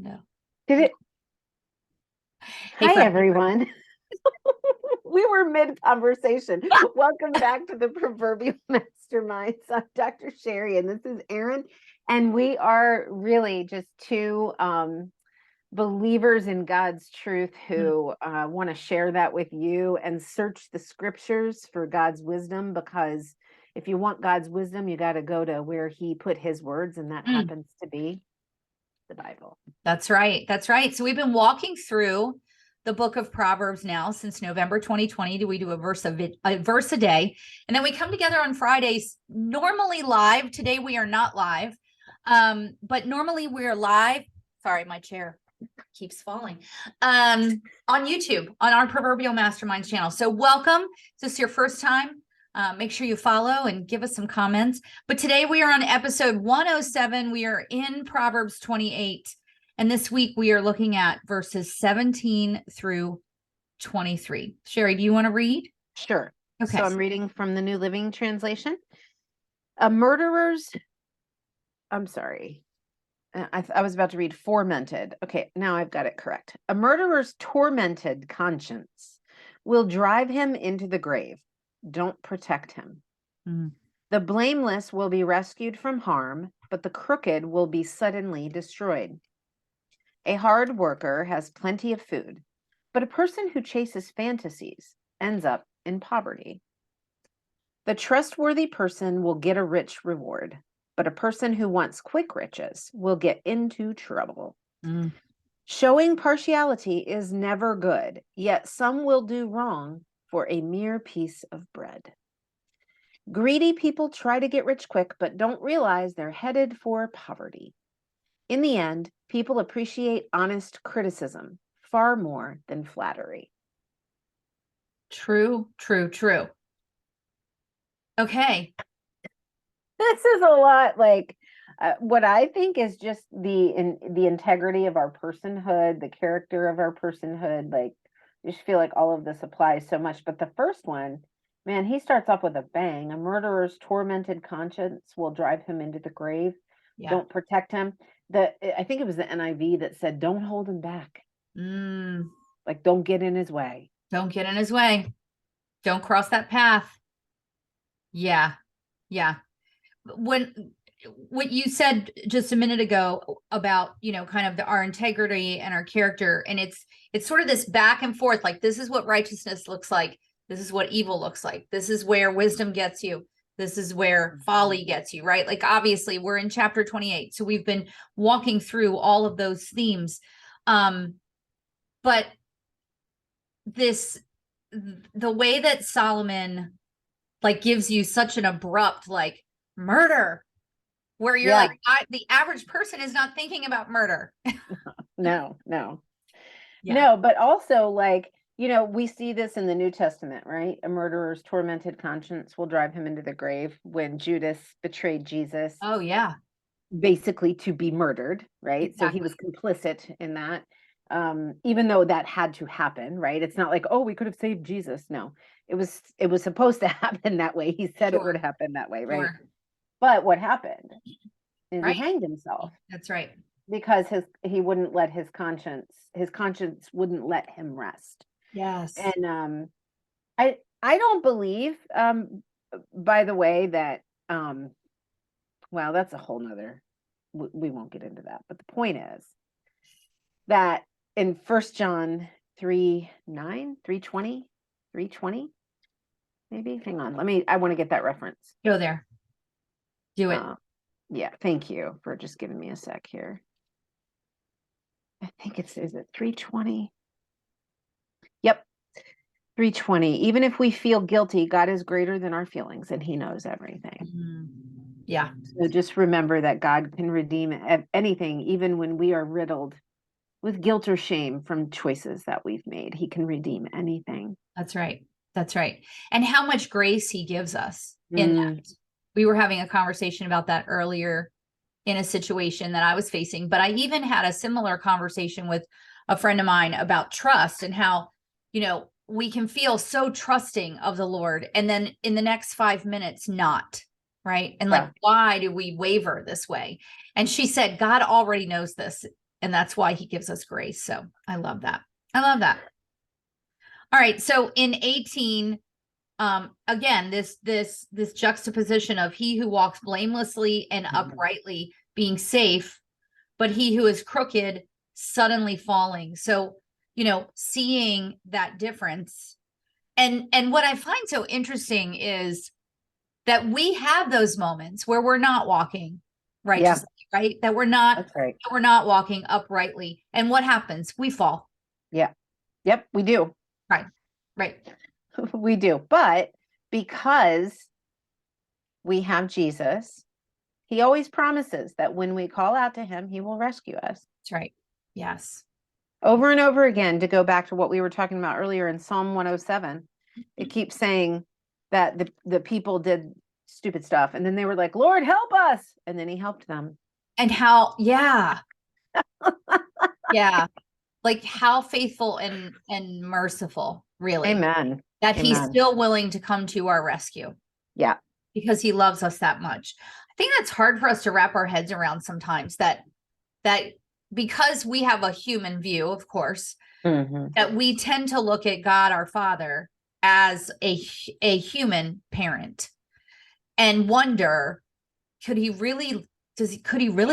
No. Did it? Hey, Hi, friend. everyone. We were mid-conversation. Welcome back to the Proverbial Masterminds. I'm Dr. Sherri, and this is Erin. And we are really just two believers in God's truth who want to share that with you and search the scriptures for God's wisdom, because if you want God's wisdom, you got to go to where he put his words, and that happens to be the Bible. That's right. That's right. So we've been walking through the book of Proverbs now since November 2020. We do a verse a day, and then we come together on Fridays, normally live. Today we are not live, but normally we're live. Sorry, my chair keeps falling. On YouTube, on our Proverbial Masterminds channel. So welcome. Is this your first time? Make sure you follow and give us some comments. But today we are on episode 107. We are in Proverbs 28. And this week we are looking at verses 17 through 23. Sherri, do you want to read? Sure. Okay. So I'm reading from the New Living Translation. I'm sorry. I was about to read tormented. Okay, now I've got it correct. A murderer's tormented conscience will drive him into the grave. Don't protect him. The blameless will be rescued from harm, but the crooked will be suddenly destroyed. A hard worker has plenty of food, but a person who chases fantasies ends up in poverty. The trustworthy person will get a rich reward, but a person who wants quick riches will get into trouble. Showing partiality is never good, yet some will do wrong for a mere piece of bread. Greedy people try to get rich quick, but don't realize they're headed for poverty. In the end, people appreciate honest criticism far more than flattery. True. Okay. This is a lot like what I think is just the integrity of our personhood, the character of our personhood. Like, you just feel like all of this applies so much. But the first one, man, he starts off with a bang. A murderer's tormented conscience will drive him into the grave. Yeah. Don't protect him. I think it was the NIV that said, don't hold him back. Like, don't get in his way. Don't get in his way. Don't cross that path. Yeah. What you said just a minute ago about, kind of our integrity and our character, and it's sort of this back and forth, like, this is what righteousness looks like, this is what evil looks like, this is where wisdom gets you, this is where folly gets you, right? Like, obviously we're in chapter 28, so we've been walking through all of those themes, but the way that Solomon like gives you such an abrupt like murder, where you're like, the average person is not thinking about murder. No. But also, like, we see this in the New Testament, right? A murderer's tormented conscience will drive him into the grave when Judas betrayed Jesus. Oh, yeah. Basically to be murdered, right? Exactly. So he was complicit in that. Even though that had to happen, right? It's not like, oh, we could have saved Jesus. No, it was supposed to happen that way. He said it would happen that way, right? But what happened is he hanged himself. That's right. Because he wouldn't let his conscience wouldn't let him rest. Yes. And I don't believe, by the way, that well, that's a whole nother, we won't get into that. But the point is that in 1 John 3:9, 3:20, maybe, hang on, I want to get that reference. Go there. Do it. Yeah, thank you for just giving me a sec here. I think is it 3:20? Yep. 3:20. Even if we feel guilty, God is greater than our feelings and he knows everything. Yeah. So just remember that God can redeem anything, even when we are riddled with guilt or shame from choices that we've made. He can redeem anything. That's right. And how much grace he gives us in that. We were having a conversation about that earlier in a situation that I was facing, but I even had a similar conversation with a friend of mine about trust and how, we can feel so trusting of the Lord, and then in the next 5 minutes, not, right? And like, why do we waver this way? And she said, God already knows this. And that's why he gives us grace. So I love that. I love that. All right. So in 18, again, this juxtaposition of he who walks blamelessly and uprightly being safe, but he who is crooked suddenly falling. So, seeing that difference. And what I find so interesting is that we have those moments where we're not walking righteously, right? That we're not, That's right. that we're not walking uprightly. And what happens? We fall. Yeah. Yep, we do. Right. Right. We do. But because we have Jesus, he always promises that when we call out to him, he will rescue us. That's right. Yes. Over and over again, to go back to what we were talking about earlier in Psalm 107, it keeps saying that the people did stupid stuff. And then they were like, Lord, help us. And then he helped them. And how, yeah. Yeah. Like how faithful and merciful, really. Amen. That Amen. he's still willing to come to our rescue. Yeah. Because he loves us that much. I think that's hard for us to wrap our heads around sometimes, that because we have a human view, of course, that we tend to look at God, our Father, as a human parent and wonder, could he really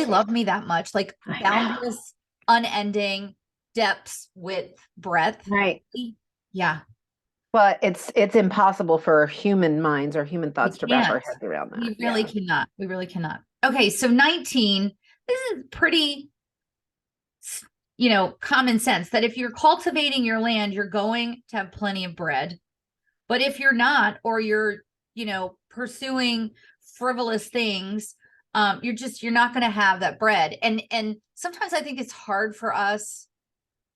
love me that much? Like boundless, unending depths, width, breadth. Right. Yeah. But it's impossible for human minds or human thoughts to wrap our heads around that. We really cannot. We really cannot. Okay, so 19, this is pretty, common sense that if you're cultivating your land, you're going to have plenty of bread. But if you're not, or you're, pursuing frivolous things, you're not going to have that bread. And sometimes I think it's hard for us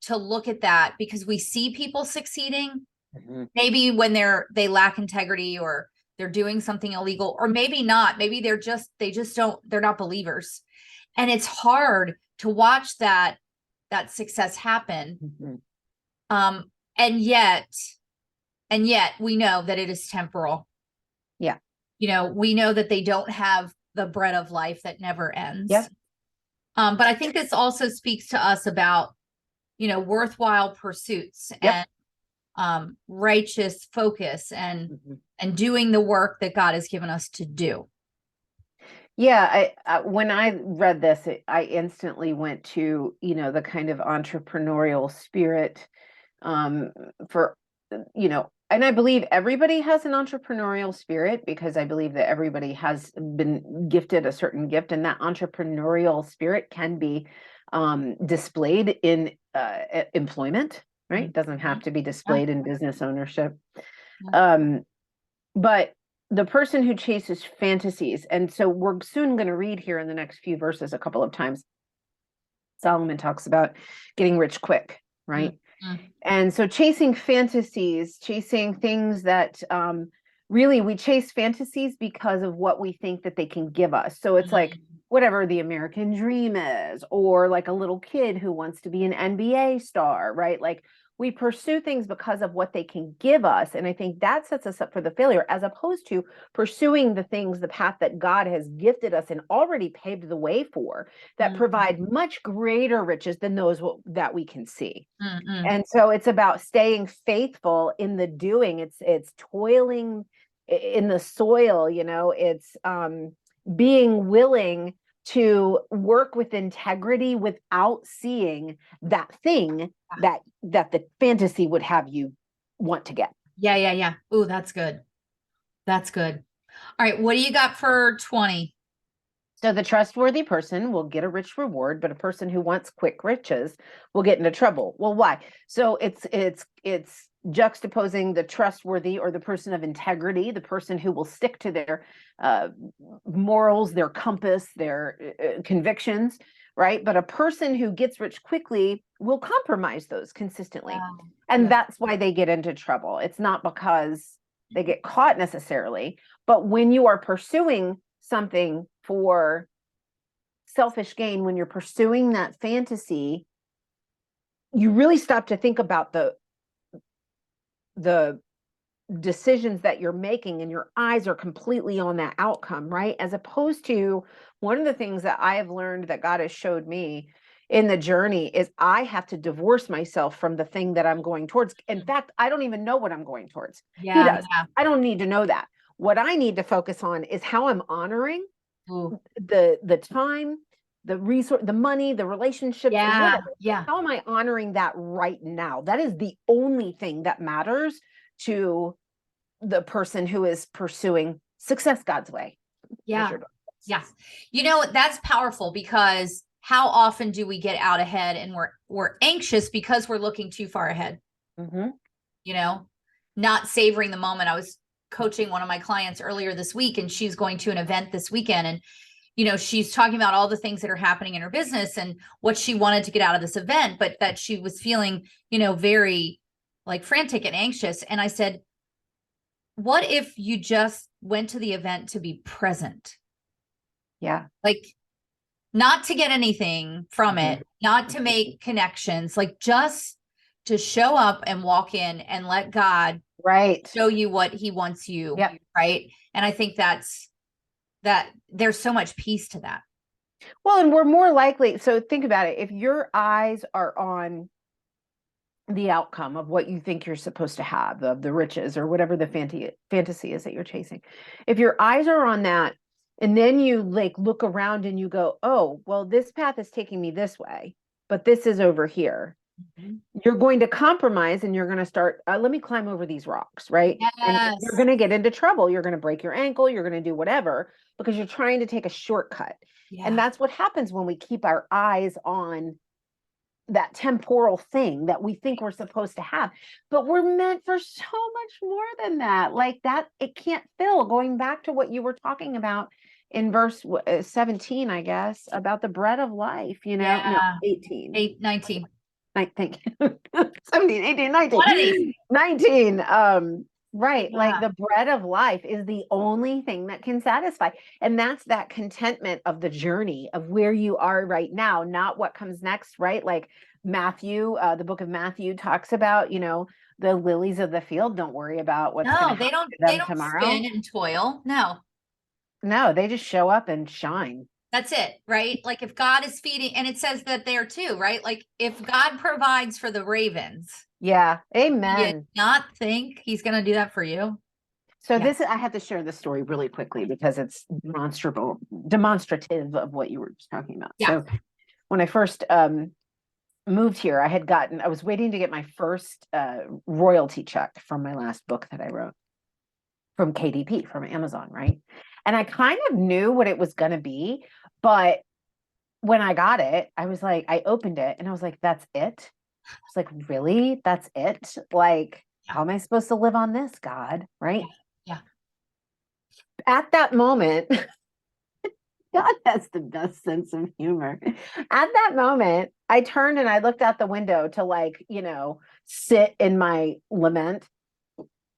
to look at that because we see people succeeding. Maybe when they lack integrity, or they're doing something illegal, or maybe not, maybe they're not believers. And it's hard to watch that success happen. And yet we know that it is temporal. Yeah. We know that they don't have the bread of life that never ends. Yep. But I think this also speaks to us about, worthwhile pursuits. Yep. And righteous focus and doing the work that God has given us to do. Yeah, I when I read this, I instantly went to, the kind of entrepreneurial spirit for, and I believe everybody has an entrepreneurial spirit, because I believe that everybody has been gifted a certain gift, and that entrepreneurial spirit can be displayed in employment. Right? It doesn't have to be displayed in business ownership. But the person who chases fantasies, and so we're soon going to read here in the next few verses a couple of times, Solomon talks about getting rich quick, right? And so chasing fantasies, chasing things that really we chase fantasies because of what we think that they can give us. So it's like whatever the American dream is, or like a little kid who wants to be an NBA star, right? Like we pursue things because of what they can give us. And I think that sets us up for the failure, as opposed to pursuing the things, the path that God has gifted us and already paved the way for, that provide much greater riches than those that we can see. And so it's about staying faithful in the doing. It's toiling in the soil, it's being willing to work with integrity without seeing that thing that the fantasy would have you want to get. Yeah. Ooh, that's good. That's good. All right. What do you got for 20? So the trustworthy person will get a rich reward, but a person who wants quick riches will get into trouble. Well, why? So it's juxtaposing the trustworthy, or the person of integrity, the person who will stick to their morals, their compass, their convictions, right? But a person who gets rich quickly will compromise those consistently. Wow. And that's why they get into trouble. It's not because they get caught necessarily, but when you are pursuing something for selfish gain, when you're pursuing that fantasy, you really stop to think about the decisions that you're making, and your eyes are completely on that outcome, right? As opposed to, one of the things that I have learned that God has showed me in the journey is I have to divorce myself from the thing that I'm going towards. In fact, I don't even know what I'm going towards. He Yeah. does. I don't need to know that. What I need to focus on is how I'm honoring Ooh. the time, the resource, the money, the relationships, Yeah. whatever. Yeah. How am I honoring that right now? That is the only thing that matters to the person who is pursuing success God's way. Yeah. Yes. You know, that's powerful, because how often do we get out ahead and we're anxious because we're looking too far ahead, Mm-hmm. you know, not savoring the moment. I was coaching one of my clients earlier this week, and she's going to an event this weekend, and she's talking about all the things that are happening in her business and what she wanted to get out of this event, but that she was feeling, very like frantic and anxious. And I said, what if you just went to the event to be present? Yeah. Like, not to get anything from Mhm. it, not to make connections, like just to show up and walk in and let God Right. show you what he wants you. Yep. Right. And I think that there's so much peace to that. Well, and we're more likely. So think about it. If your eyes are on the outcome of what you think you're supposed to have, of the riches or whatever the fantasy is that you're chasing, if your eyes are on that, and then you like look around and you go, oh, well, this path is taking me this way, but this is over here. Mm-hmm. You're going to compromise and you're going to start, let me climb over these rocks, right? Yes. And you're going to get into trouble. You're going to break your ankle. You're going to do whatever because you're trying to take a shortcut. Yeah. And that's what happens when we keep our eyes on that temporal thing that we think we're supposed to have. But we're meant for so much more than that. Like that, it can't fill. Going back to what you were talking about in verse 17, I guess, about the bread of life, no, 18. 19. I think 17, 18, 19. One of these. 19. Right. Yeah. Like the bread of life is the only thing that can satisfy. And that's that contentment of the journey of where you are right now, not what comes next, right? Like Matthew, the book of Matthew talks about, the lilies of the field. Don't worry about what's going to happen to them tomorrow. Spin and toil. No, they just show up and shine. That's it, right? Like if God is feeding, and it says that there too, right? Like if God provides for the ravens, yeah, amen. you not think he's going to do that for you? So I have to share this story really quickly because it's demonstrative of what you were just talking about. Yeah. So when I first moved here, I was waiting to get my first royalty check from my last book that I wrote from KDP, from Amazon, right? And I kind of knew what it was going to be, but when I got it, I was like, I opened it and I was like, that's it? I was like, really? That's it? Like, how am I supposed to live on this, God? Right? Yeah. At that moment, God has the best sense of humor. At that moment, I turned and I looked out the window to sit in my lament.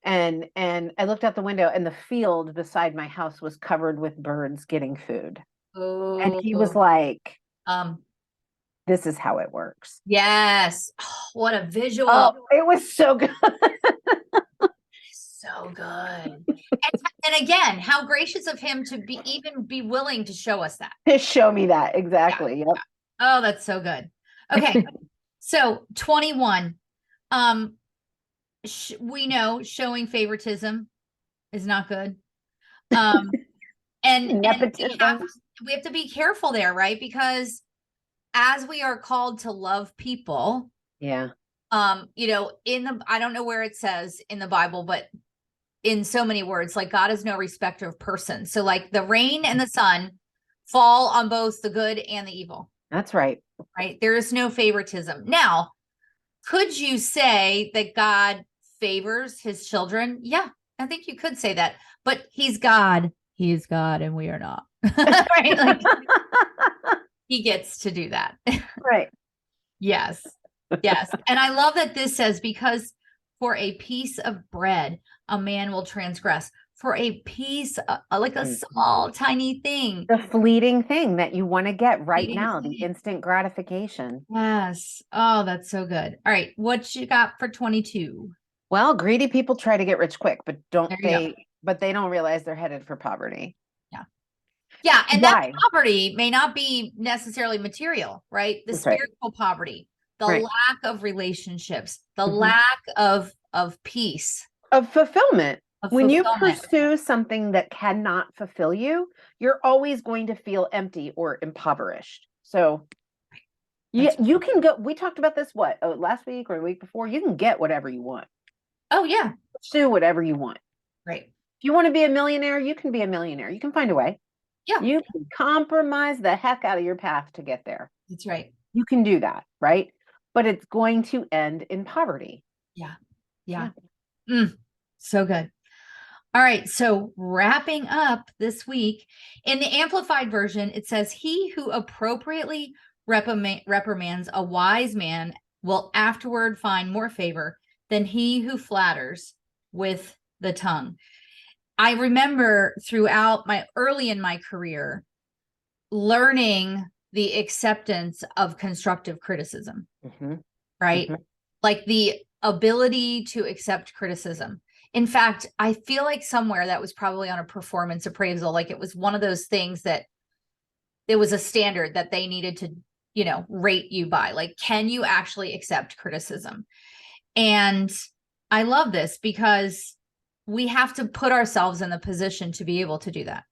And I looked out the window and the field beside my house was covered with birds getting food. Oh. And he was like, this is how it works. Yes. Oh, what a visual. Oh, it was so good. So good. And again, how gracious of him to be willing to show us that. To show me that. Exactly. Yeah. Yep. Oh, that's so good. Okay. So 21. We know showing favoritism is not good. And we have to be careful there, right? Because as we are called to love people, yeah. I don't know where it says in the Bible, but in so many words, like God is no respecter of person. So like the rain and the sun fall on both the good and the evil. That's right. Right. There is no favoritism. Now, could you say that God favors his children? Yeah, I think you could say that, but he's God. He is God and we are not. Right? Like he gets to do that. Right. Yes. Yes. And I love that this says, because for a piece of bread, a man will transgress. For a piece, like a small, tiny thing. The fleeting thing that you want to get right now, the instant gratification. Yes. Oh, that's so good. All right. What you got for 22? Well, greedy people try to get rich quick, but they don't realize they're headed for poverty. Yeah. Yeah. And that Why? poverty may not be necessarily material, right? The That's right. spiritual poverty, the Right. lack of relationships, the Mhm. lack of peace, Of fulfillment. of When you fulfillment. pursue something that cannot fulfill you, you're always going to feel empty or impoverished. So you can go, we talked about this, what, last week or the week before? You can get whatever you want. Oh, yeah. Pursue whatever you want. Right. If you want to be a millionaire, you can be a millionaire. You can find a way. Yeah. You can compromise the heck out of your path to get there. That's right. You can do that, right? But it's going to end in poverty. Yeah. Yeah. So good. All right. So wrapping up this week in the amplified version, it says, he who appropriately reprimands a wise man will afterward find more favor than he who flatters with the tongue. I remember throughout early in my career, learning the acceptance of constructive criticism, right? Like the ability to accept criticism. In fact, I feel like somewhere that was probably on a performance appraisal. Like it was one of those things that it was a standard that they needed to, rate you by. Like, can you actually accept criticism? And I love this because we have to put ourselves in the position to be able to do that.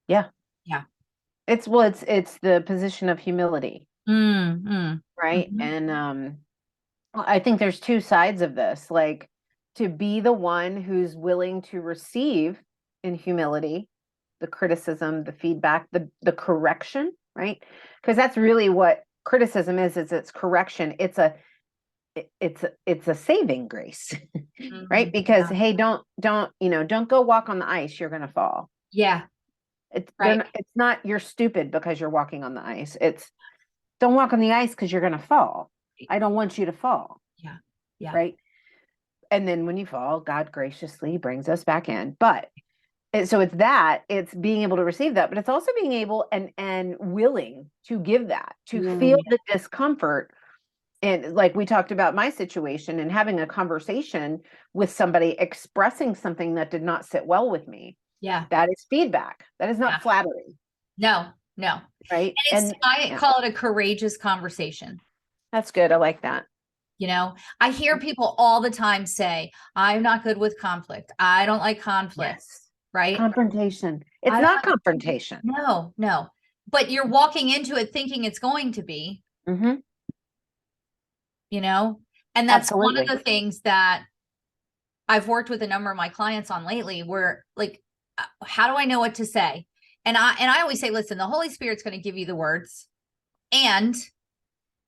Yeah. Yeah. It's the position of humility. Right. And I think there's two sides of this, like to be the one who's willing to receive in humility the criticism, the feedback, the correction, right? Because that's really what criticism is it's correction. It's a saving grace, right? Because hey, don't go walk on the ice, you're gonna fall. Yeah. It's right. It's not you're stupid because you're walking on the ice. It's don't walk on the ice because you're gonna fall. I don't want you to fall. Yeah. Yeah. Right. And then when you fall, God graciously brings us back in. But so it's being able to receive that, but it's also being able and willing to give that, to feel the discomfort. And like we talked about my situation and having a conversation with somebody expressing something that did not sit well with me. Yeah. That is feedback. That is not flattery. No. Right. And I call it a courageous conversation. That's good. I like that. I hear people all the time say, I'm not good with conflict. I don't like conflict. Yes. Right? Confrontation. It's not confrontation. No. But you're walking into it thinking it's going to be. And that's one of the things that I've worked with a number of my clients on lately, where like, how do I know what to say? And I always say, listen, the Holy Spirit's going to give you the words, and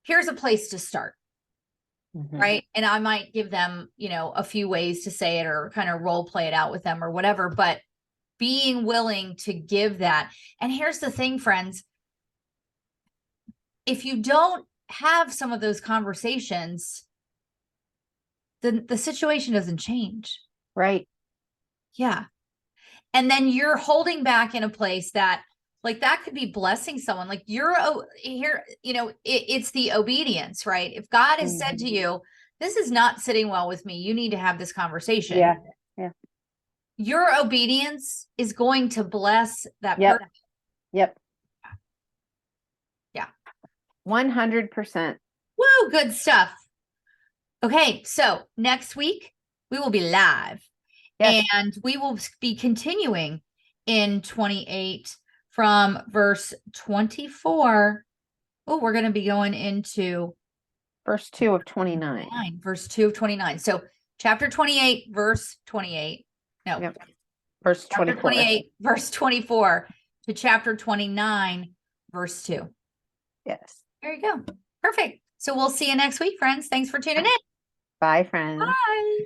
here's a place to start. Right. And I might give them, a few ways to say it or kind of role play it out with them or whatever, but being willing to give that. And here's the thing, friends, if you don't have some of those conversations, then the situation doesn't change. Right. Yeah. And then you're holding back in a place that, like, that could be blessing someone. Like you're here, it's the obedience, right? If God has said to you, this is not sitting well with me, you need to have this conversation. Yeah. Your obedience is going to bless that person. Yep. Yeah. 100%. Woo, good stuff. Okay, so next week we will be live. Yes. And we will be continuing in 28 from verse 24. Oh, we're going to be going into verse 2 of 29. Verse 2 of 29. So chapter 28, verse 28. No. Yep. Verse 24. 28, verse 24 to chapter 29, verse 2. Yes. There you go. Perfect. So we'll see you next week, friends. Thanks for tuning in. Bye, friends. Bye.